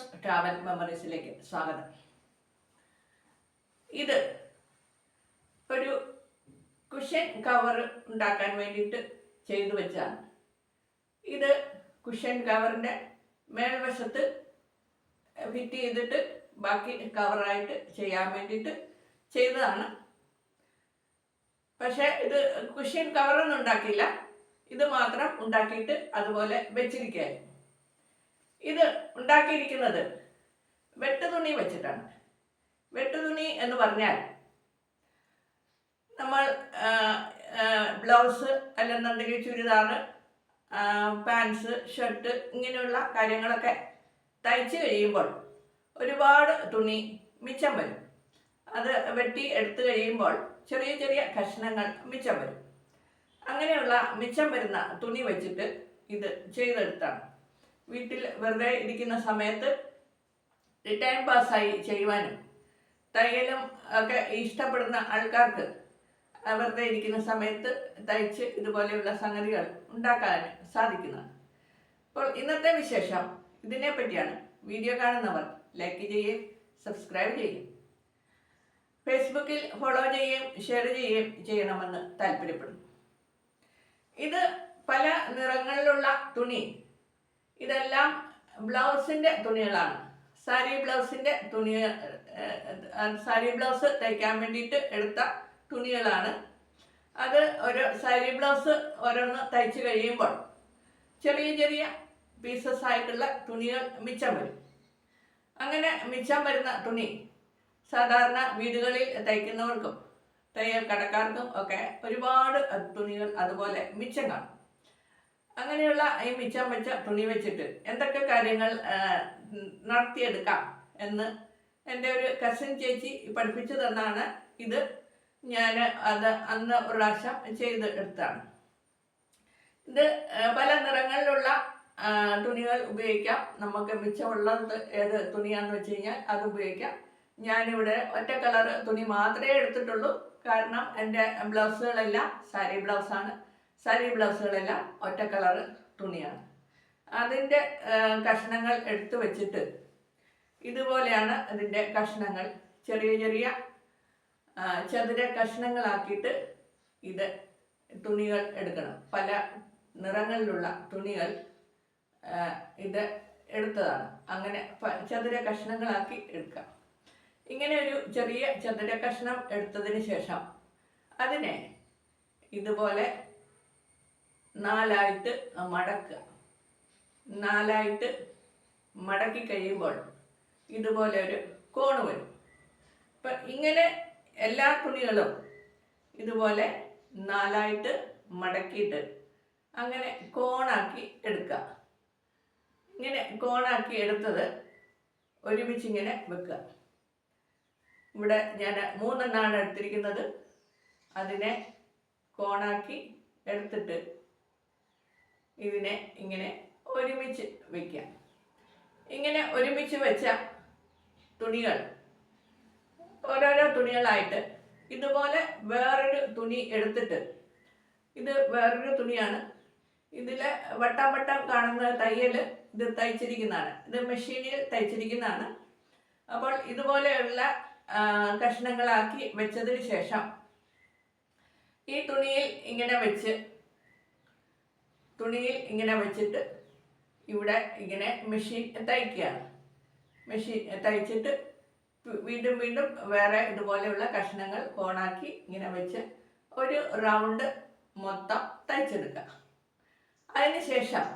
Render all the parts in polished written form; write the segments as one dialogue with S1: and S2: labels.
S1: Santhosh travel മെമ്മറീസിലേക്ക് സ്വാഗതം. ഇത് ഒരു കുഷൻ കവർ ഉണ്ടാക്കാൻ വേണ്ടിയിട്ട് ചെയ്തു വെച്ചാണ്. ഇത് കുഷൻ കവറിൻ്റെ മേൽവശത്ത് ഫിറ്റ് ചെയ്തിട്ട് ബാക്കി കവറായിട്ട് ചെയ്യാൻ വേണ്ടിയിട്ട് ചെയ്തതാണ്. പക്ഷേ ഇത് കുഷൻ കവറൊന്നും ഉണ്ടാക്കിയില്ല, ഇത് മാത്രം ഉണ്ടാക്കിയിട്ട് അതുപോലെ വെച്ചിരിക്കുകയായിരുന്നു. ഇത് ഉണ്ടാക്കിയിരിക്കുന്നത് വെട്ടുതുണി വെച്ചിട്ടാണ്. വെട്ടുതുണി എന്ന് പറഞ്ഞാൽ നമ്മൾ ബ്ലൗസ് അല്ലെന്നുണ്ടെങ്കിൽ ചുരിദാർ, പാൻസ്, ഷർട്ട് ഇങ്ങനെയുള്ള കാര്യങ്ങളൊക്കെ തയ്ച്ച് കഴിയുമ്പോൾ ഒരുപാട് തുണി മിച്ചം വരും. അത് വെട്ടി എടുത്തു കഴിയുമ്പോൾ ചെറിയ ചെറിയ കഷ്ണങ്ങൾ മിച്ചം വരും. അങ്ങനെയുള്ള മിച്ചം വരുന്ന തുണി വെച്ചിട്ട് ഇത് ചെയ്തെടുത്താണ്. വീട്ടിൽ വെറുതെ ഇരിക്കുന്ന സമയത്ത് ടൈം പാസ്സായി ചെയ്യുവാനും തയ്യലും ഒക്കെ ഇഷ്ടപ്പെടുന്ന ആൾക്കാർക്ക് വെറുതെ ഇരിക്കുന്ന സമയത്ത് തയ്ച്ച് ഇതുപോലെയുള്ള സംഗതികൾ ഉണ്ടാക്കാൻ സാധിക്കുന്നതാണ്. അപ്പോൾ ഇന്നത്തെ വിശേഷം ഇതിനെ പറ്റിയാണ്. വീഡിയോ കാണുന്നവർ ലൈക്ക് ചെയ്യുകയും സബ്സ്ക്രൈബ് ചെയ്യുകയും ഫേസ്ബുക്കിൽ ഫോളോ ചെയ്യുകയും ഷെയർ ചെയ്യുകയും ചെയ്യണമെന്ന് താല്പര്യപ്പെടുന്നു. ഇത് പല നിറങ്ങളിലുള്ള തുണി, ഇതെല്ലാം ബ്ലൗസിൻ്റെ തുണികളാണ്. സാരി ബ്ലൗസിൻ്റെ തുണി, സാരി ബ്ലൗസ് തയ്ക്കാൻ വേണ്ടിയിട്ട് എടുത്ത തുണികളാണ്. അത് ഒരു സാരി ബ്ലൗസ് ഓരോന്ന് തയ്ച്ച് കഴിയുമ്പോൾ ചെറിയ ചെറിയ പീസസ് ആയിട്ടുള്ള തുണികൾ മിച്ചം വരും. അങ്ങനെ മിച്ചം വരുന്ന തുണി സാധാരണ വീടുകളിൽ തയ്ക്കുന്നവർക്കും തയ്യൽ കടക്കാർക്കും ഒക്കെ ഒരുപാട് തുണികൾ അതുപോലെ മിച്ചം കാണും. അങ്ങനെയുള്ള ഈ മിച്ചം വെച്ച തുണി വെച്ചിട്ട് എന്തൊക്കെ കാര്യങ്ങൾ നടത്തിയെടുക്കാം എന്ന് എൻ്റെ ഒരു കസിൻ ചേച്ചി പഠിപ്പിച്ചു തന്നാണ്. ഇത് ഞാൻ അന്ന് ഒരു പ്രാവശ്യം ചെയ്ത് എടുത്താണ്. ഇത് പല നിറങ്ങളിലുള്ള തുണികൾ ഉപയോഗിക്കാം. നമുക്ക് മിച്ചമുള്ളത് ഏത് തുണിയാണെന്ന് വെച്ച് കഴിഞ്ഞാൽ അത് ഉപയോഗിക്കാം. ഞാനിവിടെ ഒറ്റ കളർ തുണി മാത്രമേ എടുത്തിട്ടുള്ളൂ. കാരണം എൻ്റെ ബ്ലൗസുകളെല്ലാം സാരി ബ്ലൗസാണ്. സാരി ബ്ലൗസുകളെല്ലാം ഒറ്റ കളർ തുണിയാണ്. അതിൻ്റെ കഷ്ണങ്ങൾ എടുത്തു വെച്ചിട്ട് ഇതുപോലെയാണ് അതിൻ്റെ കഷ്ണങ്ങൾ. ചെറിയ ചെറിയ ചതുര കഷ്ണങ്ങളാക്കിയിട്ട് ഇത് തുണികൾ എടുക്കണം. പല നിറങ്ങളിലുള്ള തുണികൾ ഇത് എടുത്തതാണ്. അങ്ങനെ ചതുര കഷ്ണങ്ങളാക്കി എടുക്കാം. ഇങ്ങനെ ഒരു ചെറിയ ചതുര കഷ്ണം എടുത്തതിന് ശേഷം അതിനെ ഇതുപോലെ നാലായിട്ട് മടക്കുക. നാലായിട്ട് മടക്കി കഴിയുമ്പോൾ ഇതുപോലെ ഒരു കോണ് വരും. അപ്പം ഇങ്ങനെ എല്ലാ തുണികളും ഇതുപോലെ നാലായിട്ട് മടക്കിയിട്ട് അങ്ങനെ കോണാക്കി എടുക്കുക. ഇങ്ങനെ കോണാക്കി എടുത്തത് ഒരുമിച്ച് ഇങ്ങനെ വെക്കുക. ഇവിടെ ഞാൻ 3 എണ്ണമാണ് എടുത്തിരിക്കുന്നത്. അതിനെ കോണാക്കി എടുത്തിട്ട് ഇതിനെ ഇങ്ങനെ ഒരുമിച്ച് വയ്ക്കാം. ഇങ്ങനെ ഒരുമിച്ച് വെച്ച തുണികൾ ഓരോരോ തുണികളായിട്ട് ഇതുപോലെ വേറൊരു തുണി എടുത്തിട്ട്, ഇത് വേറൊരു തുണിയാണ്. ഇതിൽ വട്ടം വട്ടം കാണുന്ന തയ്യൽ ഇത് തയ്ച്ചിരിക്കുന്നതാണ്. ഇത് മെഷീനിൽ തയ്ച്ചിരിക്കുന്നതാണ്. അപ്പോൾ ഇതുപോലെയുള്ള കഷ്ണങ്ങളാക്കി വെച്ചതിന് ശേഷം ഈ തുണിയിൽ ഇങ്ങനെ വെച്ചിട്ട് ഇവിടെ ഇങ്ങനെ മെഷീൻ തയ്ക്കുകയാണ്. മെഷീൻ തയ്ച്ചിട്ട് വീണ്ടും വീണ്ടും വേറെ ഇതുപോലെയുള്ള കഷ്ണങ്ങൾ കോണാക്കി ഇങ്ങനെ വെച്ച് ഒരു റൗണ്ട് മൊത്തം തയ്ച്ചെടുക്കുക. അതിനുശേഷം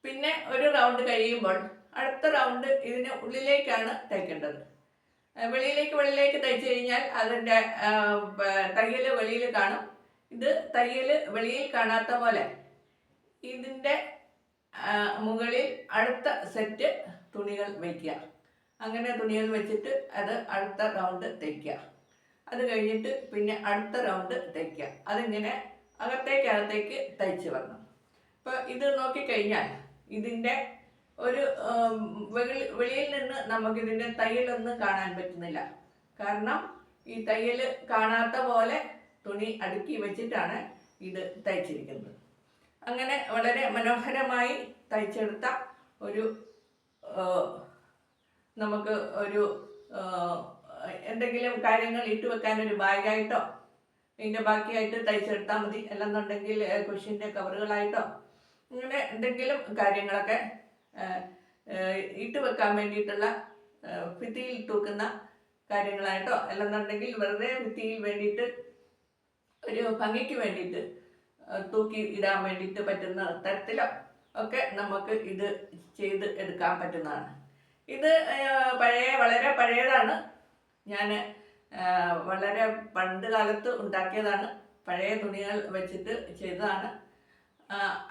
S1: പിന്നെ ഒരു റൗണ്ട് കഴിയുമ്പോൾ അടുത്ത റൗണ്ട് ഇതിന് ഉള്ളിലേക്കാണ് തയ്ക്കേണ്ടത്. വെളിയിലേക്ക് തയ്ച്ചു കഴിഞ്ഞാൽ അതിൻ്റെ തയ്യൽ വെളിയിൽ കാണും. ഇത് തയ്യൽ വെളിയിൽ കാണാത്ത പോലെ ഇതിൻ്റെ മുകളിൽ അടുത്ത സെറ്റ് തുണികൾ വയ്ക്കുക. അങ്ങനെ തുണികൾ വെച്ചിട്ട് അത് അടുത്ത റൗണ്ട് തയ്ക്കുക. അത് കഴിഞ്ഞിട്ട് പിന്നെ അടുത്ത റൗണ്ട് തയ്ക്കുക. അതിങ്ങനെ അകത്തേക്ക് തയ്ച്ച് വരണം. അപ്പോൾ ഇത് നോക്കിക്കഴിഞ്ഞാൽ ഇതിൻ്റെ ഒരു വെളിയിൽ നിന്ന് നമുക്കിതിൻ്റെ തയ്യലൊന്നും കാണാൻ പറ്റുന്നില്ല. കാരണം ഈ തയ്യൽ കാണാത്ത പോലെ തുണി അടുക്കി വെച്ചിട്ടാണ് ഇത് തയ്ച്ചിരിക്കുന്നത്. അങ്ങനെ വളരെ മനോഹരമായി തയ്ച്ചെടുത്ത ഒരു നമുക്ക് ഒരു എന്തെങ്കിലും കാര്യങ്ങൾ ഇട്ട് വെക്കാനൊരു ബാഗായിട്ടോ ഇതിൻ്റെ ബാക്കിയായിട്ട് തയ്ച്ചെടുത്താൽ മതി. അല്ലെന്നുണ്ടെങ്കിൽ കുഷ്യൻ്റെ കവറുകളായിട്ടോ ഇങ്ങനെ എന്തെങ്കിലും കാര്യങ്ങളൊക്കെ ഇട്ട് വെക്കാൻ വേണ്ടിയിട്ടുള്ള ഭിത്തിയിൽ തൂക്കുന്ന കാര്യങ്ങളായിട്ടോ അല്ലെന്നുണ്ടെങ്കിൽ വെറുതെ ഭിത്തിയിൽ വേണ്ടിയിട്ട് ഒരു ഭംഗിക്ക് വേണ്ടിയിട്ട് തൂക്കി ഇടാൻ വേണ്ടിയിട്ട് പറ്റുന്ന തരത്തിലോ ഒക്കെ നമുക്ക് ഇത് ചെയ്ത് എടുക്കാൻ പറ്റുന്നതാണ്. ഇത് വളരെ പഴയതാണ്. ഞാൻ വളരെ പണ്ട് കാലത്ത് ഉണ്ടാക്കിയതാണ്. പഴയ തുണികൾ വെച്ചിട്ട് ചെയ്തതാണ്.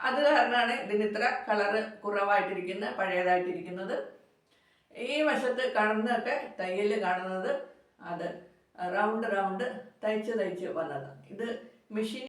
S1: അത് കാരണമാണ് ഇതിന് ഇത്ര കളറ് കുറവായിട്ടിരിക്കുന്നത്, പഴയതായിട്ടിരിക്കുന്നത്. ഈ വശത്ത് കാണുന്നതൊക്കെ തയ്യൽ കാണുന്നത് അത് റൗണ്ട് തയ്ച്ച് വന്നത്. ഇത് മെഷീൻ